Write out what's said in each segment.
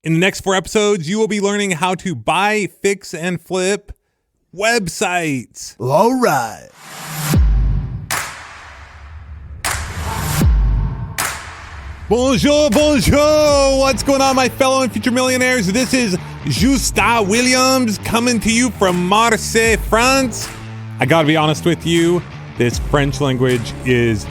In the next 4 episodes, you will be learning how to buy, fix, and flip websites. All right. Bonjour, bonjour. What's going on, my fellow and future millionaires? This is Justin Williams coming to you from Marseille, France. I gotta be honest with you, this French language is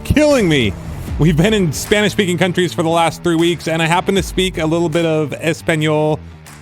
killing me. We've been in Spanish-speaking countries for the last 3 weeks, and I happen to speak a little bit of Espanol,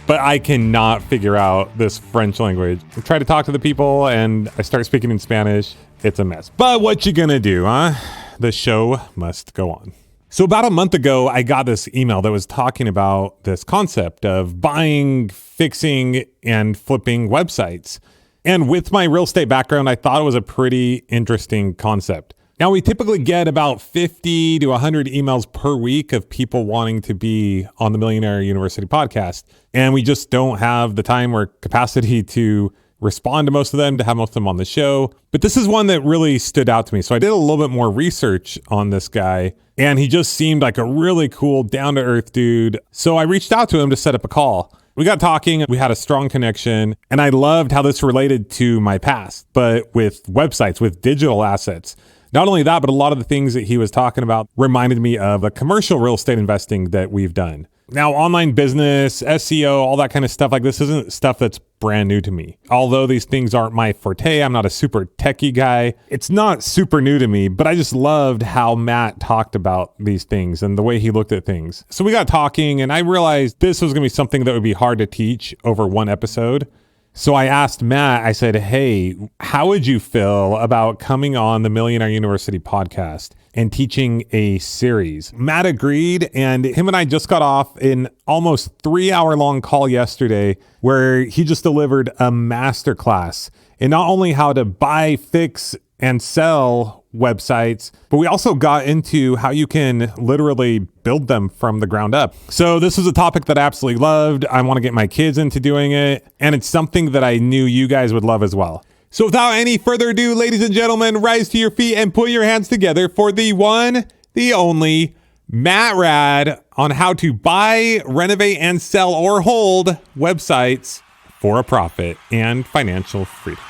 but I cannot figure out this French language. I try to talk to the people, and I start speaking in Spanish. It's a mess. But what you gonna do, huh? The show must go on. So about a month ago, I got this email that was talking about this concept of buying, fixing, and flipping websites. And with my real estate background, I thought it was a pretty interesting concept. Now, we typically get about 50 to 100 emails per week of people wanting to be on the Millionaire University podcast. And we just don't have the time or capacity to respond to most of them, to have most of them on the show. But this is one that really stood out to me. So I did a little bit more research on this guy, and he just seemed like a really cool, down-to-earth dude. So I reached out to him to set up a call. We got talking, we had a strong connection, and I loved how this related to my past, but with websites, with digital assets. Not only that, but a lot of the things that he was talking about reminded me of a commercial real estate investing that we've done. Now, online business, SEO, all that kind of stuff, like this isn't stuff that's brand new to me. Although these things aren't my forte, I'm not a super techie guy. It's not super new to me, but I just loved how Matt talked about these things and the way he looked at things. So we got talking, and I realized this was going to be something that would be hard to teach over one episode. So I asked Matt, I said, hey, how would you feel about coming on the Millionaire University podcast and teaching a series? Matt agreed, and him and I just got off an almost 3-hour-long call yesterday where he just delivered a masterclass in not only how to buy, fix, and sell websites, but we also got into how you can literally build them from the ground up. So this was a topic that I absolutely loved. I want to get my kids into doing it, and it's something that I knew you guys would love as well. So without any further ado, ladies and gentlemen, rise to your feet and put your hands together for the one, the only, Matt Raad, on how to buy, renovate, and sell or hold websites for a profit and financial freedom.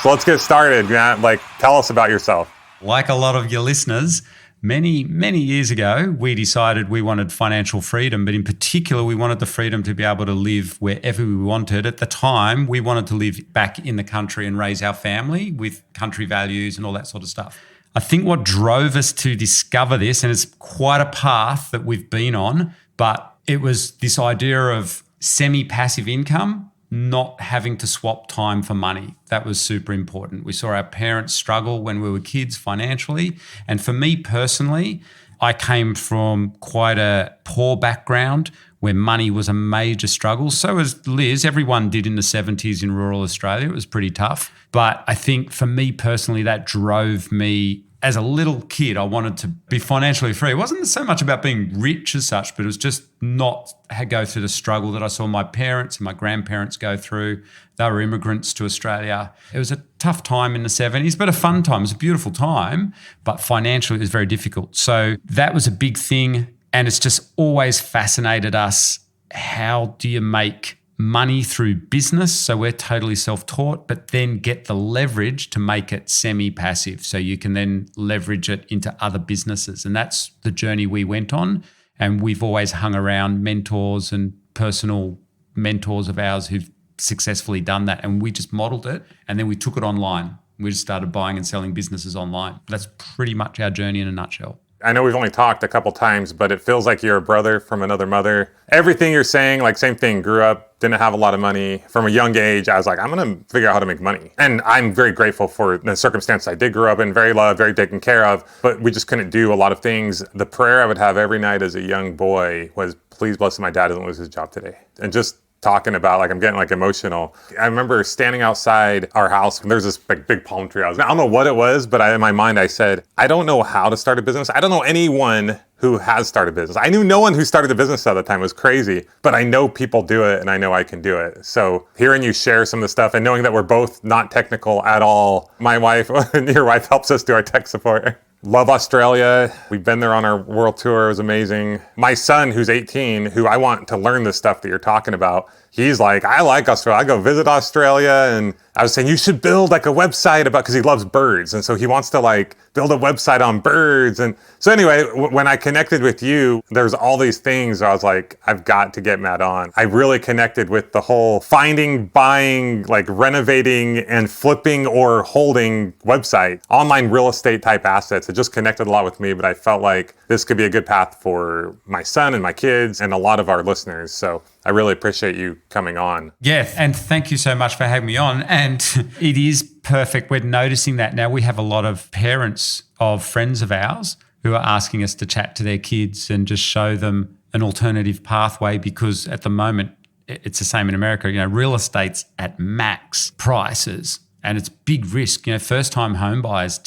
So let's get started, Matt. Tell us about yourself. Like a lot of your listeners, many years ago, we decided we wanted financial freedom, but in particular, we wanted the freedom to be able to live wherever we wanted. At the time, we wanted to live back in the country and raise our family with country values and all that sort of stuff. I think what drove us to discover this, and it's quite a path that we've been on, but it was this idea of semi-passive income, not having to swap time for money. That was super important. We saw our parents struggle when we were kids financially. And for me personally, I came from quite a poor background where money was a major struggle. So as Liz, everyone did in the 70s in rural Australia. It was pretty tough. But I think for me personally, that drove me. As a little kid, I wanted to be financially free. It wasn't so much about being rich as such, but it was just not go through the struggle that I saw my parents and my grandparents go through. They were immigrants to Australia. It was a tough time in the 70s, but a fun time. It was a beautiful time, but financially it was very difficult. So that was a big thing. And it's just always fascinated us. How do you make money through business? So we're totally self-taught, but then get the leverage to make it semi-passive. So you can then leverage it into other businesses. And that's the journey we went on. And we've always hung around mentors and personal mentors of ours who've successfully done that. And we just modeled it. And then we took it online. We just started buying and selling businesses online. That's pretty much our journey in a nutshell. I know we've only talked a couple times, but it feels like you're a brother from another mother. Everything you're saying, same thing, grew up, didn't have a lot of money. From a young age, I was like, I'm going to figure out how to make money. And I'm very grateful for the circumstance I did grow up in, very loved, very taken care of, but we just couldn't do a lot of things. The prayer I would have every night as a young boy was, please bless my dad doesn't lose his job today. And just talking about, I'm getting emotional. I remember standing outside our house, and there's this big palm tree. I don't know what it was, but in my mind I said, I don't know how to start a business. I don't know anyone who has started a business. I knew no one who started a business at the time. It was crazy, but I know people do it and I know I can do it. So hearing you share some of the stuff and knowing that we're both not technical at all, my wife and your wife helps us do our tech support. Love Australia. We've been there on our world tour. It was amazing. My son, who's 18, who I want to learn the stuff that you're talking about, he's like, I like Australia. I go visit Australia. And I was saying, you should build like a website about, because he loves birds. And so he wants to like build a website on birds. And so anyway, when I connected with you, there's all these things I was like, I've got to get Matt on. I really connected with the whole finding, buying, like renovating and flipping or holding website, online real estate type assets. It just connected a lot with me, but I felt like this could be a good path for my son and my kids and a lot of our listeners. So I really appreciate you coming on. Yeah, and thank you so much for having me on. And it is perfect. We're noticing that now. We have a lot of parents of friends of ours who are asking us to chat to their kids and just show them an alternative pathway, because at the moment, it's the same in America. Real estate's at max prices and it's big risk. First-time home buyers,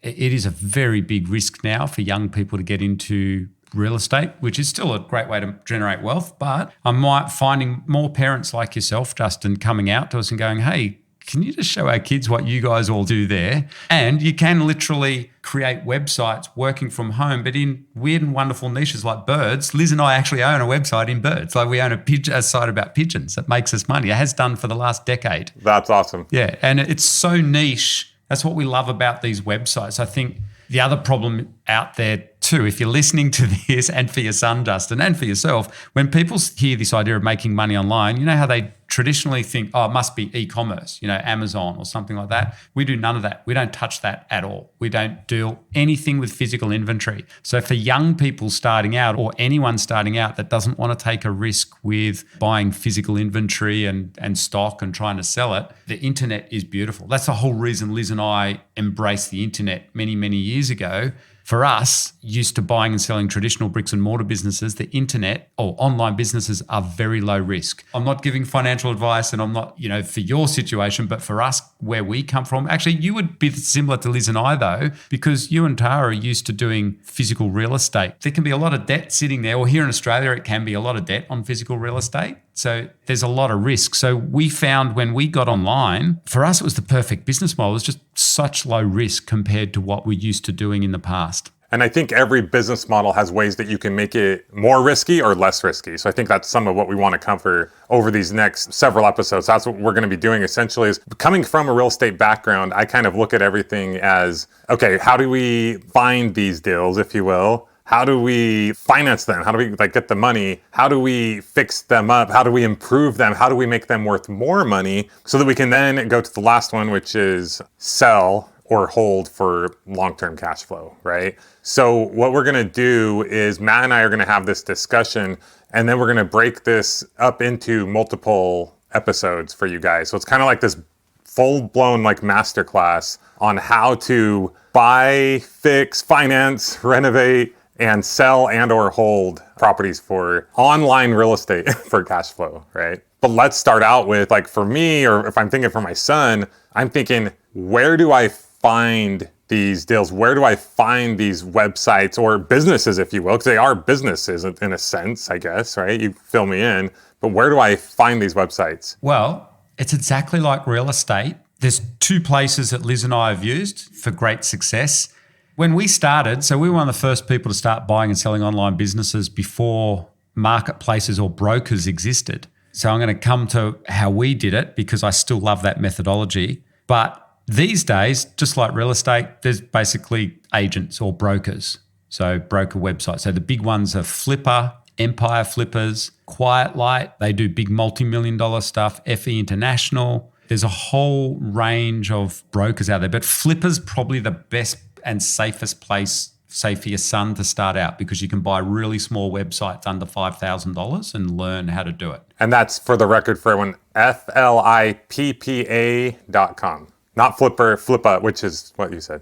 it is a very big risk now for young people to get into real estate, which is still a great way to generate wealth. But I'm finding more parents like yourself, Justin, coming out to us and going, hey, can you just show our kids what you guys all do there? And you can literally create websites working from home, but in weird and wonderful niches like birds. Liz and I actually own a website in birds. Like we own a site about pigeons that makes us money. It has done for the last decade. That's awesome. Yeah, and it's so niche. That's what we love about these websites. I think the other problem out there too, if you're listening to this, and for your son, Justin, and for yourself, when people hear this idea of making money online, you know how they traditionally think, oh, it must be e-commerce, Amazon or something like that. We do none of that. We don't touch that at all. We don't do anything with physical inventory. So for young people starting out, or anyone starting out that doesn't want to take a risk with buying physical inventory and stock and trying to sell it, the internet is beautiful. That's the whole reason Liz and I embraced the internet many, many years ago. For us, used to buying and selling traditional bricks and mortar businesses, the internet or online businesses are very low risk. I'm not giving financial advice, and I'm not, for your situation, but for us, where we come from, actually, you would be similar to Liz and I though, because you and Tara are used to doing physical real estate. There can be a lot of debt sitting there, or here in Australia, it can be a lot of debt on physical real estate. So there's a lot of risk. So we found when we got online, for us, it was the perfect business model. It was just such low risk compared to what we're used to doing in the past. And I think every business model has ways that you can make it more risky or less risky. So I think that's some of what we want to cover over these next several episodes. That's what we're going to be doing essentially. Is coming from a real estate background, I kind of look at everything as, okay, how do we find these deals, if you will? How do we finance them? How do we get the money? How do we fix them up? How do we improve them? How do we make them worth more money so that we can then go to the last one, which is sell or hold for long-term cash flow, right? So what we're gonna do is Matt and I are gonna have this discussion, and then we're gonna break this up into multiple episodes for you guys. So it's kind of like this full-blown masterclass on how to buy, fix, finance, renovate, and sell and or hold properties for online real estate for cash flow, right? But let's start out with, for me, or if I'm thinking for my son, I'm thinking, where do I find these deals? Where do I find these websites or businesses, if you will? Because they are businesses in a sense, I guess, right? You fill me in. But where do I find these websites? Well, it's exactly like real estate. There's two places that Liz and I have used for great success. When we started, so we were one of the first people to start buying and selling online businesses before marketplaces or brokers existed. So I'm going to come to how we did it, because I still love that methodology. But these days, just like real estate, there's basically agents or brokers. So broker websites. So the big ones are Flipper, Empire Flippers, Quiet Light. They do big multi-million-dollar stuff, FE International. There's a whole range of brokers out there. But Flipper's probably the best and safest place, say, for your son to start out, because you can buy really small websites under $5,000 and learn how to do it. And that's, for the record, for everyone, FLIPPA.com. Not Flippa, which is what you said.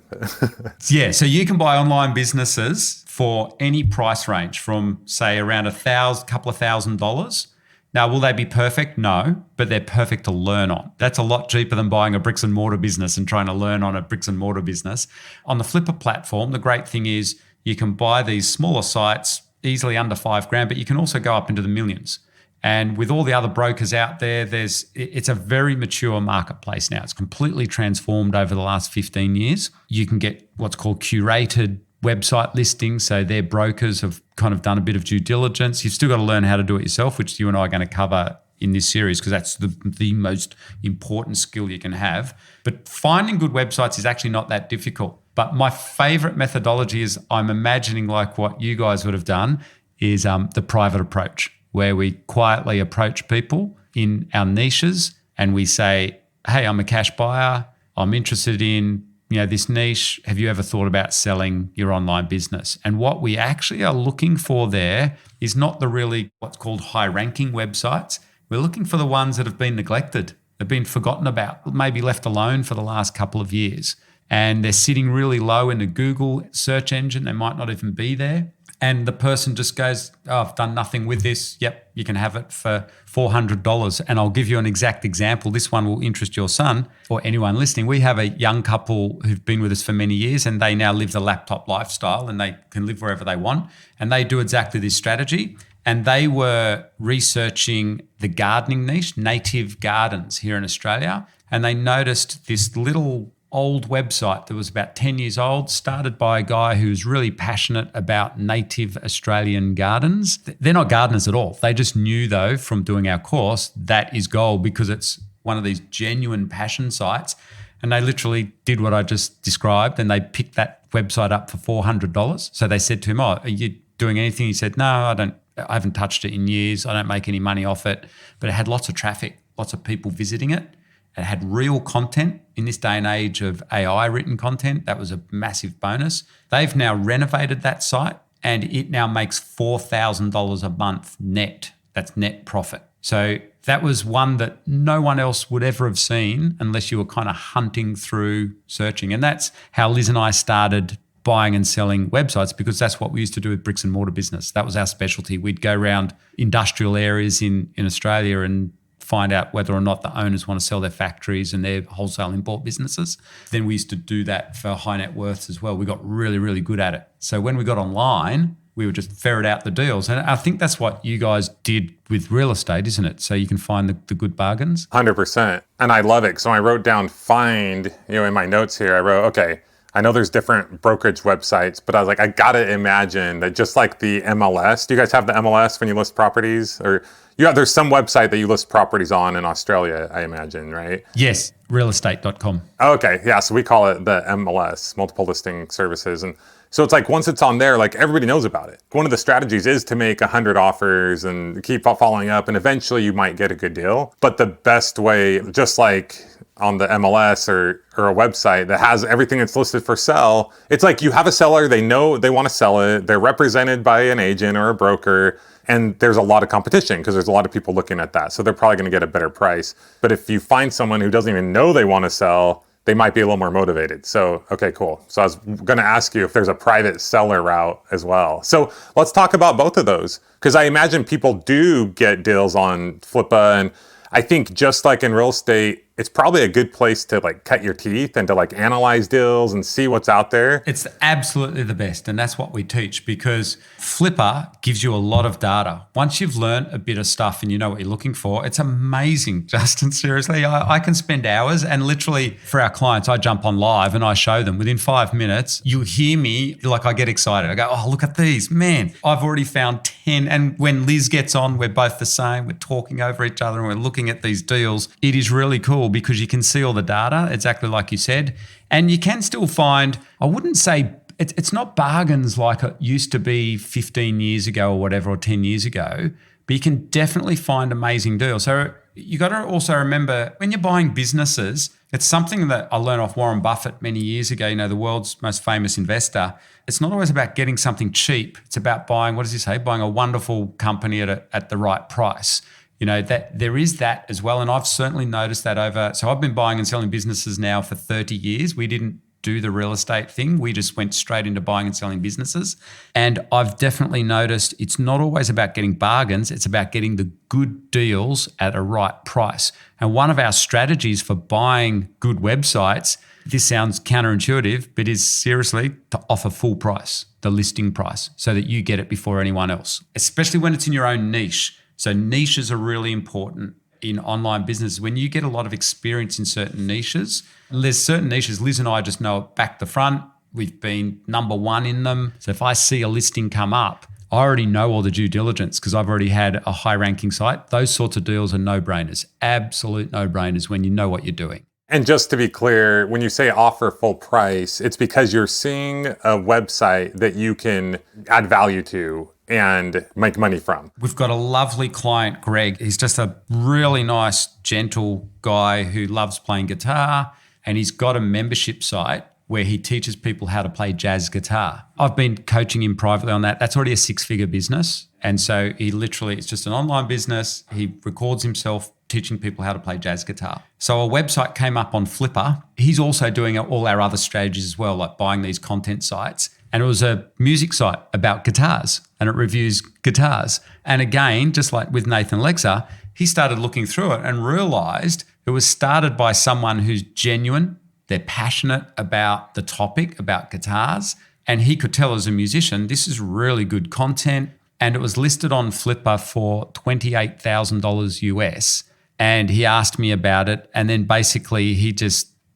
Yeah, so you can buy online businesses for any price range from, say, around couple of $1,000s. Now, will they be perfect? No, but they're perfect to learn on. That's a lot cheaper than buying a bricks and mortar business and trying to learn on a bricks and mortar business. On the Flipper platform, the great thing is you can buy these smaller sites easily under $5,000, but you can also go up into the millions. And with all the other brokers out there, it's a very mature marketplace now. It's completely transformed over the last 15 years. You can get what's called curated website listings. So their brokers have kind of done a bit of due diligence. You've still got to learn how to do it yourself, which you and I are going to cover in this series because that's the most important skill you can have. But finding good websites is actually not that difficult. But my favorite methodology is, I'm imagining like what you guys would have done, is the private approach, where we quietly approach people in our niches and we say, hey, I'm a cash buyer. I'm interested in this niche. Have you ever thought about selling your online business? And what we actually are looking for there is not the really what's called high-ranking websites. We're looking for the ones that have been neglected, have been forgotten about, maybe left alone for the last couple of years. And they're sitting really low in the Google search engine. They might not even be there. And the person just goes, oh, I've done nothing with this. Yep, you can have it for $400. And I'll give you an exact example. This one will interest your son or anyone listening. We have a young couple who've been with us for many years, and they now live the laptop lifestyle and they can live wherever they want. And they do exactly this strategy. And they were researching the gardening niche, native gardens here in Australia. And they noticed this little old website that was about 10 years old, started by a guy who's really passionate about native Australian gardens. They're not gardeners at all. They just knew, though, from doing our course, that is gold because it's one of these genuine passion sites. And they literally did what I just described, and they picked that website up for $400. So they said to him, oh, are you doing anything? He said, no, I haven't touched it in years. I don't make any money off it. But it had lots of traffic, lots of people visiting it. It had real content. In this day and age of AI written content, that was a massive bonus. They've now renovated that site and it now makes $4,000 a month net. That's net profit. So that was one that no one else would ever have seen unless you were kind of hunting through searching. And that's how Liz and I started buying and selling websites, because that's what we used to do with bricks and mortar business. That was our specialty. We'd go around industrial areas in Australia and find out whether or not the owners want to sell their factories and their wholesale import businesses. Then we used to do that for high net worths as well. We got really, really good at it. So when we got online, we would just ferret out the deals. And I think that's what you guys did with real estate, isn't it? So you can find the good bargains. 100%. And I love it. So I wrote down find, in my notes here, I wrote, okay, I know there's different brokerage websites, but I was like, I got to imagine that just like the MLS, do you guys have the MLS when you list properties? Or there's some website that you list properties on in Australia, I imagine, right? Yes, realestate.com. Okay, yeah, so we call it the MLS, multiple listing services. And so it's like once it's on there, like everybody knows about it. One of the strategies is to make 100 offers and keep following up, and eventually you might get a good deal. But the best way, just like on the MLS or a website that has everything that's listed for sale, it's like you have a seller, they know they want to sell it, they're represented by an agent or a broker, and there's a lot of competition because there's a lot of people looking at that. So they're probably going to get a better price. But if you find someone who doesn't even know they want to sell, they might be a little more motivated. So, okay, cool. So I was going to ask you if there's a private seller route as well. So let's talk about both of those, because I imagine people do get deals on Flippa, and I think just like in real estate, it's probably a good place to like cut your teeth and to like analyze deals and see what's out there. It's absolutely the best. And that's what we teach, because Flipper gives you a lot of data. Once you've learned a bit of stuff and you know what you're looking for, it's amazing, Justin. Seriously, I can spend hours, and literally for our clients, I jump on live and I show them within 5 minutes. You hear me, like I get excited. I go, oh, look at these, man, I've already found 10. And when Liz gets on, we're both the same. We're talking over each other and we're looking at these deals. It is really cool because you can see all the data, exactly like you said. And you can still find, I wouldn't say, it's not bargains like it used to be 15 years ago or whatever, or 10 years ago, but you can definitely find amazing deals. So you got to also remember, when you're buying businesses, it's something that I learned off Warren Buffett many years ago, the world's most famous investor. It's not always about getting something cheap. It's about buying, what does he say? Buying a wonderful company at the right price. That there is that as well. And I've certainly noticed that so I've been buying and selling businesses now for 30 years. We didn't do the real estate thing. We just went straight into buying and selling businesses. And I've definitely noticed it's not always about getting bargains. It's about getting the good deals at a right price. And one of our strategies for buying good websites, this sounds counterintuitive, but is seriously to offer full price, the listing price, so that you get it before anyone else, especially when it's in your own niche. So niches are really important in online business. When you get a lot of experience in certain niches, there's certain niches, Liz and I just know it back to front. We've been number one in them. So if I see a listing come up, I already know all the due diligence because I've already had a high ranking site. Those sorts of deals are no-brainers, absolute no-brainers when you know what you're doing. And just to be clear, when you say offer full price, it's because you're seeing a website that you can add value to and make money from. We've got a lovely client, Greg. He's just a really nice, gentle guy who loves playing guitar, and he's got a membership site where he teaches people how to play jazz guitar. I've been coaching him privately on that. That's already a 6-figure business. And so it's just an online business. He records himself teaching people how to play jazz guitar. So a website came up on Flipper. He's also doing all our other strategies as well, like buying these content sites. And it was a music site about guitars, and it reviews guitars. And again, just like with Nathan Lexa, he started looking through it and realized it was started by someone who's genuine. They're passionate about the topic, about guitars. And he could tell as a musician, this is really good content. And it was listed on Flipper for $28,000 US. And he asked me about it. And then basically he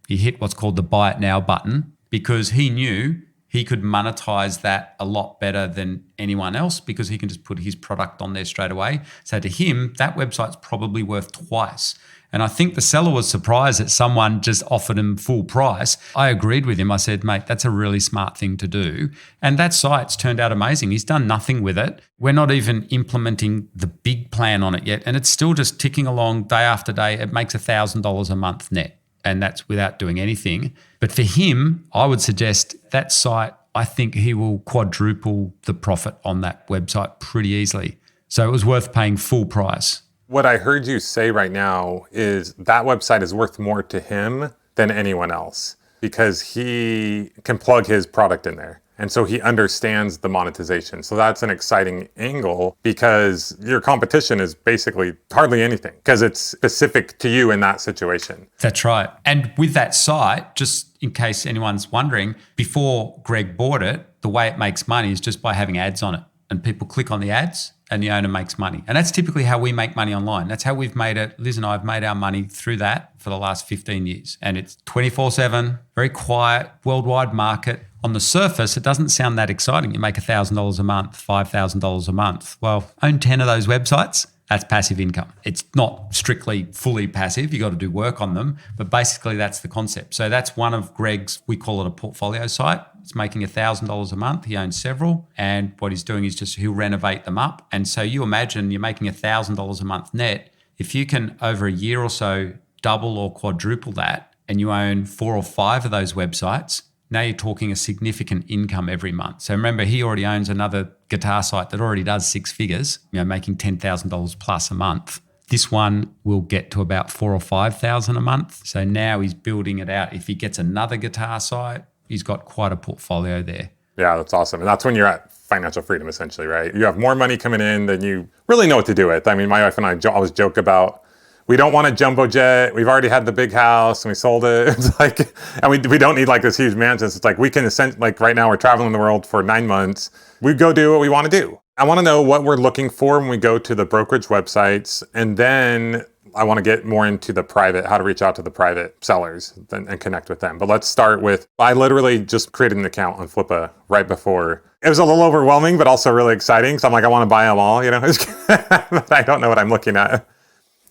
hit what's called the buy it now button, because he knew he could monetize that a lot better than anyone else because he can just put his product on there straight away. So to him, that website's probably worth twice. And I think the seller was surprised that someone just offered him full price. I agreed with him. I said, mate, that's a really smart thing to do. And that site's turned out amazing. He's done nothing with it. We're not even implementing the big plan on it yet. And it's still just ticking along day after day. It makes $1,000 a month net. And that's without doing anything. But for him, I would suggest that site, I think he will quadruple the profit on that website pretty easily. So it was worth paying full price. What I heard you say right now is that website is worth more to him than anyone else because he can plug his product in there. And so he understands the monetization. So that's an exciting angle because your competition is basically hardly anything because it's specific to you in that situation. That's right. And with that site, just in case anyone's wondering, before Greg bought it, the way it makes money is just by having ads on it. And people click on the ads and the owner makes money. And that's typically how we make money online. That's how we've made it. Liz and I have made our money through that for the last 15 years. And it's 24/7, very quiet, worldwide market. On the surface, it doesn't sound that exciting. You make $1,000 a month, $5,000 a month. Well, own 10 of those websites. That's passive income. It's not strictly fully passive. You got to do work on them, but basically that's the concept. So that's one of Greg's, we call it a portfolio site. It's making $1,000 a month. He owns several, and what he's doing is just he'll renovate them up. And so you imagine you're making $1,000 a month net. If you can over a year or so double or quadruple that, and you own 4 or 5 of those websites, now you're talking a significant income every month. So remember, he already owns another guitar site that already does 6 figures, making $10,000 plus a month. This one will get to about $4,000 or $5,000 a month. So now he's building it out. If he gets another guitar site, he's got quite a portfolio there. Yeah, that's awesome. And that's when you're at financial freedom, essentially, right? You have more money coming in than you really know what to do with. I mean, my wife and I always joke about, we don't want a jumbo jet. We've already had the big house and we sold it. It's like, and we don't need like this huge mansion. It's like we can like right now we're traveling the world for 9 months. We go do what we want to do. I want to know what we're looking for when we go to the brokerage websites. And then I want to get more into the private, how to reach out to the private sellers and connect with them. But let's start with, I literally just created an account on Flippa right before. It was a little overwhelming, but also really exciting. So I'm like, I want to buy them all, but I don't know what I'm looking at.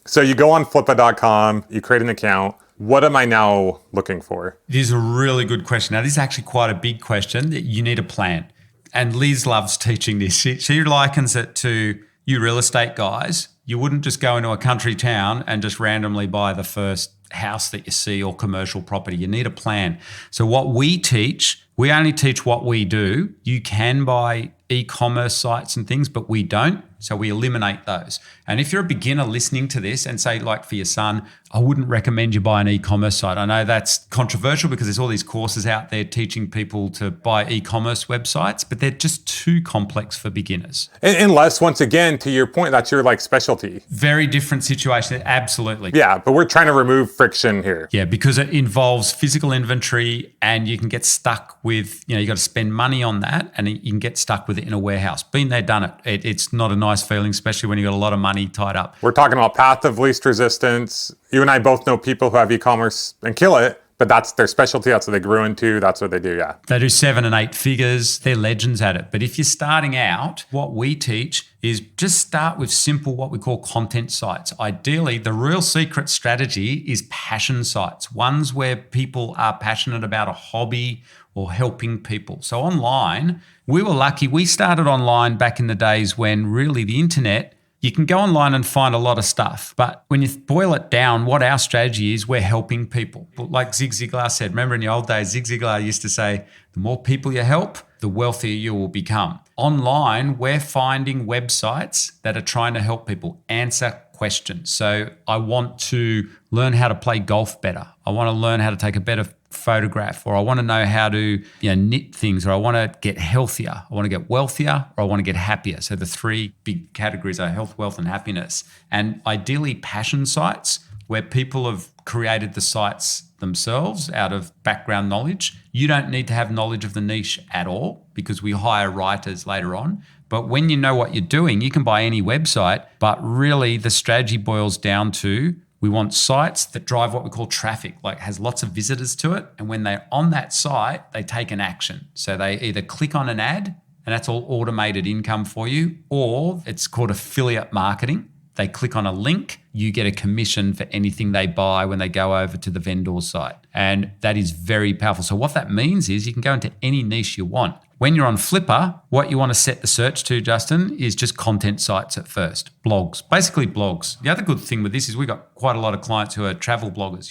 So you go on flippa.com, you create an account. What am I now looking for? It is a really good question. Now, this is actually quite a big question. You need a plan. And Liz loves teaching this. She likens it to you real estate guys. You wouldn't just go into a country town and just randomly buy the first house that you see or commercial property. You need a plan. So what we teach, we only teach what we do. You can buy e-commerce sites and things, but we don't. So we eliminate those. And if you're a beginner listening to this and say, like for your son, I wouldn't recommend you buy an e-commerce site. I know that's controversial because there's all these courses out there teaching people to buy e-commerce websites, but they're just too complex for beginners. Unless, once again, to your point, that's your like specialty. Very different situation. Absolutely. Yeah, but we're trying to remove friction here. Yeah, because it involves physical inventory and you can get stuck with, you got to spend money on that and you can get stuck with it in a warehouse. Been there, done it. It's not a nice feeling, especially when you've got a lot of money tied up. We're talking about path of least resistance. You and I both know people who have e-commerce and kill it, but that's their specialty. That's what they grew into. That's what they do, yeah. They do 7 and 8 figures. They're legends at it. But if you're starting out, what we teach is just start with simple, what we call content sites. Ideally, the real secret strategy is passion sites, ones where people are passionate about a hobby or helping people. So online, we were lucky. We started online back in the days when really the internet, you can go online and find a lot of stuff. But when you boil it down, what our strategy is, we're helping people. Like Zig Ziglar said, remember in the old days, Zig Ziglar used to say, the more people you help, the wealthier you will become. Online, we're finding websites that are trying to help people answer questions. So I want to learn how to play golf better. I want to learn how to take a better photograph, or I want to know how to knit things, or I want to get healthier, I want to get wealthier, or I want to get happier. So the 3 big categories are health, wealth, and happiness. And ideally passion sites where people have created the sites themselves out of background knowledge. You don't need to have knowledge of the niche at all because we hire writers later on. But when you know what you're doing, you can buy any website. But really the strategy boils down to, we want sites that drive what we call traffic, like has lots of visitors to it. And when they're on that site, they take an action. So they either click on an ad, and that's all automated income for you, or it's called affiliate marketing. They click on a link, you get a commission for anything they buy when they go over to the vendor site. And that is very powerful. So what that means is you can go into any niche you want. When you're on Flipper, what you want to set the search to, Justin, is just content sites at first. Blogs, basically blogs. The other good thing with this is we've got quite a lot of clients who are travel bloggers.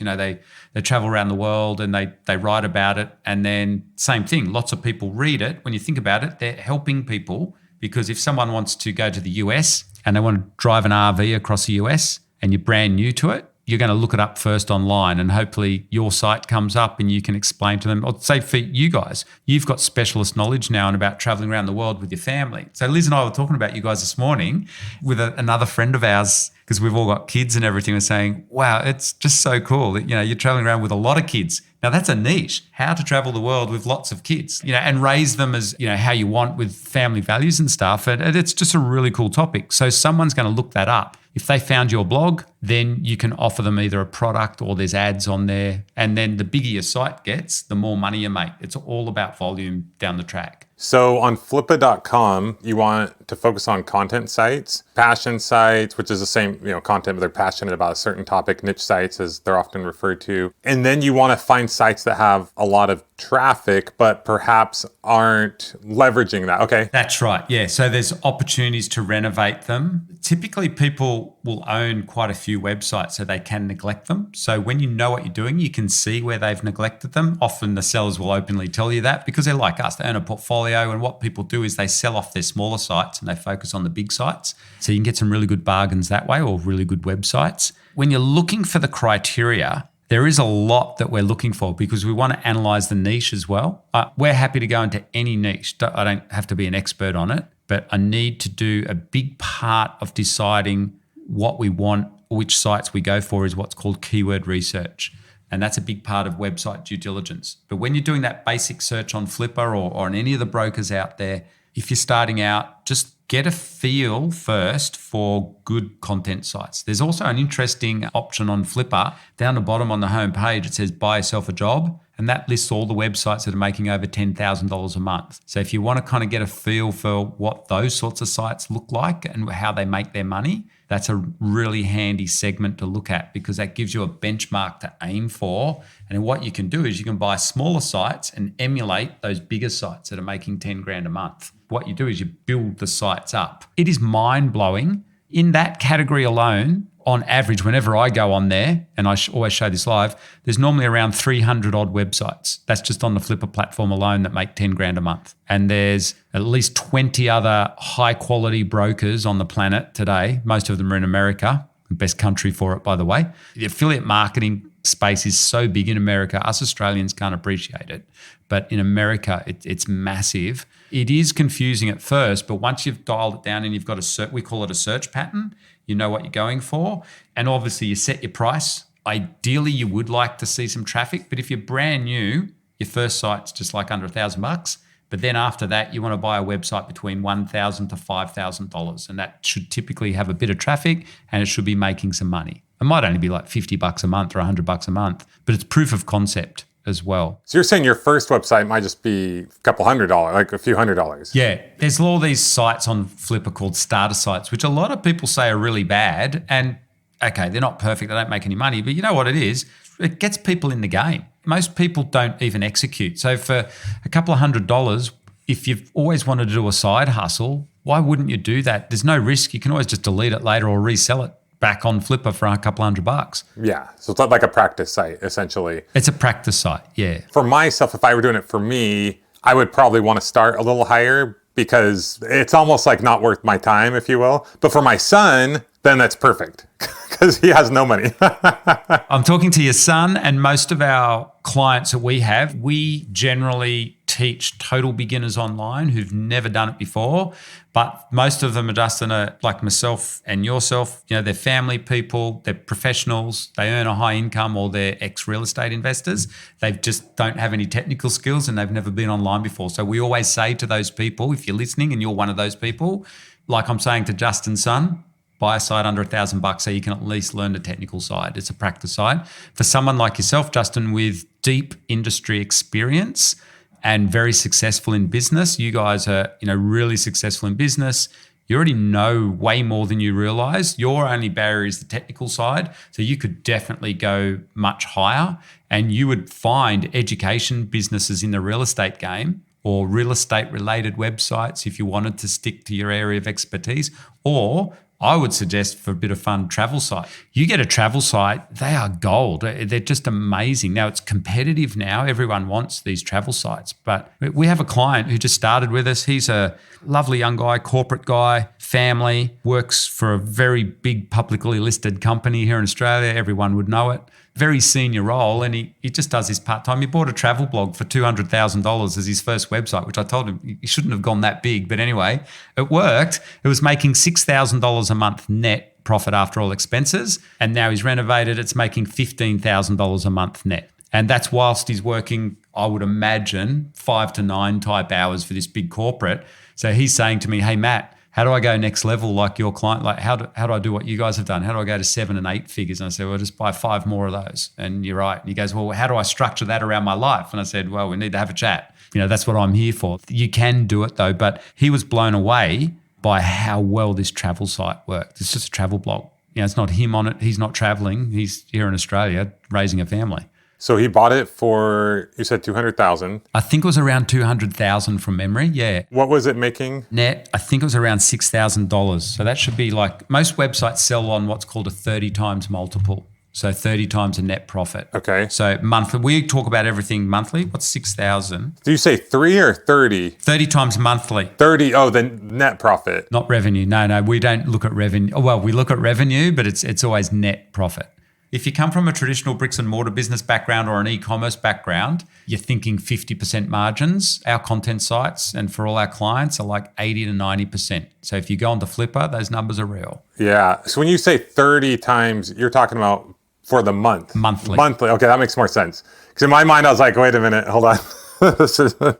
They travel around the world and they write about it. And then same thing, lots of people read it. When you think about it, they're helping people, because if someone wants to go to the US and they want to drive an RV across the US and you're brand new to it, you're going to look it up first online, and hopefully your site comes up and you can explain to them. Or say for you guys, you've got specialist knowledge now and about traveling around the world with your family. So Liz and I were talking about you guys this morning with another friend of ours, because we've all got kids and everything. We're saying, wow, it's just so cool that, you're traveling around with a lot of kids. Now that's a niche, how to travel the world with lots of kids, and raise them as, how you want with family values and stuff. And it's just a really cool topic. So someone's going to look that up. If they found your blog, then you can offer them either a product or there's ads on there. And then the bigger your site gets, the more money you make. It's all about volume down the track. So on flippa.com, you want to focus on content sites, passion sites, which is the same, content, but they're passionate about a certain topic, niche sites as they're often referred to. And then you want to find sites that have a lot of traffic, but perhaps aren't leveraging that. Okay. That's right. Yeah. So there's opportunities to renovate them. Typically people will own quite a few websites so they can neglect them. So when you know what you're doing, you can see where they've neglected them. Often the sellers will openly tell you that because they're like us, they own a portfolio. And what people do is they sell off their smaller sites and they focus on the big sites. So you can get some really good bargains that way, or really good websites. When you're looking for the criteria, there is a lot that we're looking for because we want to analyze the niche as well. We're happy to go into any niche. I don't have to be an expert on it, but I need to do a big part of deciding what we want, which sites we go for, is what's called keyword research. And that's a big part of website due diligence. But when you're doing that basic search on Flipper or on any of the brokers out there, if you're starting out, just get a feel first for good content sites. There's also an interesting option on Flipper. Down the bottom on the home page, it says buy yourself a job. And that lists all the websites that are making over $10,000 a month. So if you want to kind of get a feel for what those sorts of sites look like and how they make their money, that's a really handy segment to look at because that gives you a benchmark to aim for. And what you can do is you can buy smaller sites and emulate those bigger sites that are making 10 grand a month. What you do is you build the sites up. It is mind-blowing. In that category alone, on average, whenever I go on there, and I always show this live, there's normally around 300 odd websites. That's just on the Flipper platform alone that make 10 grand a month. And there's at least 20 other high quality brokers on the planet today. Most of them are in America, the best country for it, by the way. The affiliate marketing space is so big in America. Us Australians can't appreciate it. But in America, it's massive. It is confusing at first, but once you've dialed it down and you've got we call it a search pattern, you know what you're going for. And obviously you set your price. Ideally, you would like to see some traffic, but if you're brand new, Your first site's just like under $1,000. But then after that, you want to buy a website between $1,000 to $5,000. And that should typically have a bit of traffic and it should be making some money. It might only be like $50 a month or $100 a month, but it's proof of concept as well. So you're saying your first website might just be a couple $100, like a few $100s. Yeah. There's all these sites on Flipper called starter sites, which a lot of people say are really bad. And okay, they're not perfect. They don't make any money, but you know what it is? It gets people in the game. Most people don't even execute. So for a couple of $100, if you've always wanted to do a side hustle, why wouldn't you do that? There's no risk. You can always just delete it later or resell it back on Flipper for a couple $100. Yeah. So it's like a practice site, essentially. It's a practice site, yeah. For myself, if I were doing it for me, I would probably want to start a little higher because it's almost like not worth my time, if you will. But for my son, then that's perfect because he has no money. I'm talking to your son, and most of our clients that we have, we generally teach total beginners online who've never done it before, but most of them are just like myself and yourself, they're family people, they're professionals, they earn a high income, or they're ex-real estate investors. They just don't have any technical skills and they've never been online before. So we always say to those people, if you're listening and you're one of those people, like I'm saying to Justin's son, buy a site under $1,000 so you can at least learn the technical side. It's a practice site. For someone like yourself, Justin, with deep industry experience and very successful in business, you guys are, really successful in business. You already know way more than you realize. Your only barrier is the technical side. So you could definitely go much higher, and you would find education businesses in the real estate game or real estate related websites if you wanted to stick to your area of expertise, or I would suggest for a bit of fun, travel site. You get a travel site, they are gold. They're just amazing. Now it's competitive now. Everyone wants these travel sites, but we have a client who just started with us. He's a lovely young guy, corporate guy, family, works for a very big publicly listed company here in Australia. Everyone would know it. Very senior role, and he just does this part-time. He bought a travel blog for $200,000 as his first website, which I told him he shouldn't have gone that big. But anyway, it worked. It was making $6,000 a month net profit after all expenses. And now he's renovated. It's making $15,000 a month net. And that's whilst he's working, I would imagine, 5 to 9 type hours for this big corporate. So he's saying to me, hey, Matt, how do I go next level like your client? Like how do I do what you guys have done? How do I go to 7 and 8 figures? And I said, well, just buy 5 more of those. And you're right. And he goes, well, how do I structure that around my life? And I said, well, we need to have a chat. That's what I'm here for. You can do it though. But he was blown away by how well this travel site worked. It's just a travel blog. It's not him on it. He's not traveling. He's here in Australia raising a family. So he bought it for, you said 200,000. I think it was around 200,000 from memory. Yeah. What was it making? Net, I think it was around $6,000. So that should be like, most websites sell on what's called a 30 times multiple. So 30 times a net profit. Okay. So monthly, we talk about everything monthly. What's 6,000? Do you say 3 or 30? 30 times monthly. 30, oh, the net profit. Not revenue. No, we don't look at revenue. Oh, well, we look at revenue, but it's always net profit. If you come from a traditional bricks and mortar business background or an e-commerce background, you're thinking 50% margins. Our content sites and for all our clients are like 80 to 90%. So if you go onto Flipper, those numbers are real. Yeah. So when you say 30 times, you're talking about for the month? Monthly. Monthly. Okay, that makes more sense. Because in my mind, I was like, wait a minute, hold on.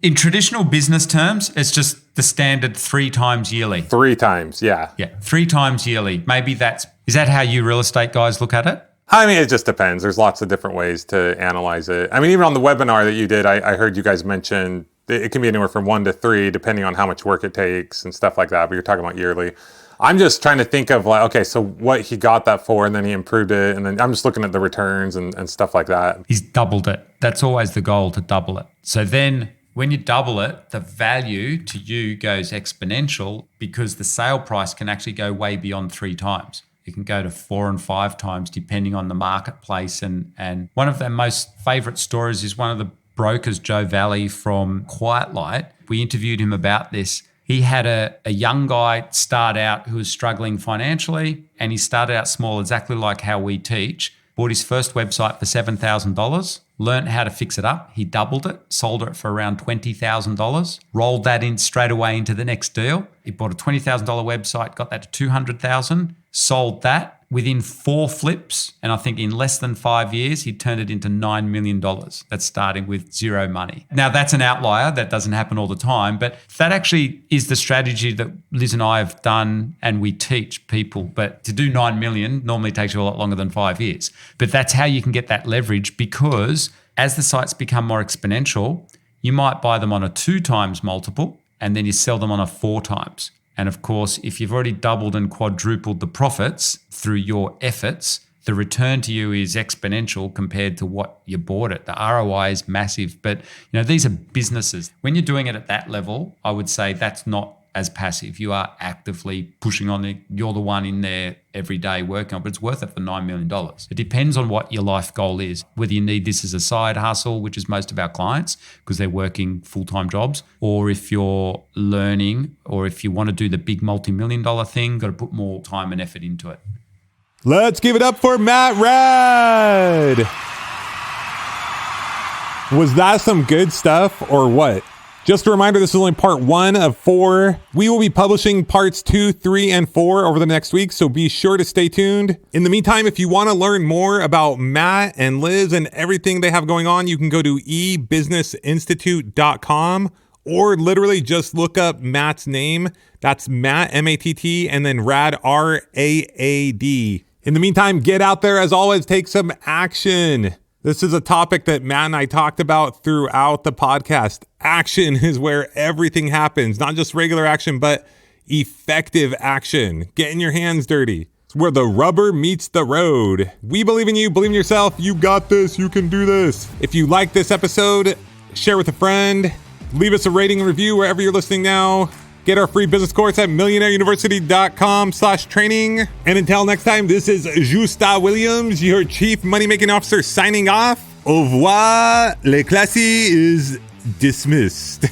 In traditional business terms, it's just the standard 3 times yearly. 3 times, yeah. Yeah, 3 times yearly. Maybe is that how you real estate guys look at it? I mean, it just depends. There's lots of different ways to analyze it. I mean, even on the webinar that you did, I heard you guys mention it can be anywhere from 1 to 3, depending on how much work it takes and stuff like that. But you're talking about yearly. I'm just trying to think of like, okay, so what he got that for, and then he improved it. And then I'm just looking at the returns and stuff like that. He's doubled it. That's always the goal, to double it. So then when you double it, the value to you goes exponential because the sale price can actually go way beyond 3 times. It can go to 4 and 5 times depending on the marketplace. And one of their most favorite stories is one of the brokers, Joe Valley from Quiet Light. We interviewed him about this. He had a young guy start out who was struggling financially, and he started out small, exactly like how we teach. Bought his first website for $7,000, learned how to fix it up. He doubled it, sold it for around $20,000, rolled that in straight away into the next deal. He bought a $20,000 website, got that to $200,000, sold that, within 4 flips, and I think in less than 5 years, he turned it into $9 million. That's starting with zero money. Now, that's an outlier. That doesn't happen all the time, but that actually is the strategy that Liz and I have done and we teach people. But to do 9 million normally takes you a lot longer than 5 years. But that's how you can get that leverage, because as the sites become more exponential, you might buy them on a 2 times multiple and then you sell them on a 4 times. And of course, if you've already doubled and quadrupled the profits through your efforts, the return to you is exponential compared to what you bought it. The ROI is massive. But these are businesses. When you're doing it at that level, I would say that's not as passive. You are actively pushing on it. You're the one in there every day working on it, but it's worth it for $9 million. It depends on what your life goal is, whether you need this as a side hustle, which is most of our clients because they're working full-time jobs, or if you're learning, or if you want to do the big multi-million dollar thing, got to put more time and effort into it. Let's give it up for Matt Raad. Was that some good stuff or what? Just a reminder, this is only part 1 of 4. We will be publishing parts 2, 3, and 4 over the next week, so be sure to stay tuned. In the meantime, if you want to learn more about Matt and Liz and everything they have going on, you can go to ebusinessinstitute.com or literally just look up Matt's name. That's Matt, M-A-T-T, and then Raad, R-A-A-D. In the meantime, get out there. As always, take some action. This is a topic that Matt and I talked about throughout the podcast. Action is where everything happens, not just regular action, but effective action. Getting your hands dirty. It's where the rubber meets the road. We believe in you, believe in yourself. You got this, you can do this. If you like this episode, share with a friend. Leave us a rating and review wherever you're listening now. Get our free business course at millionaireuniversity.com/training. And until next time, this is Justa Williams, your Chief Money Making Officer, signing off. Au revoir. Le classe is dismissed.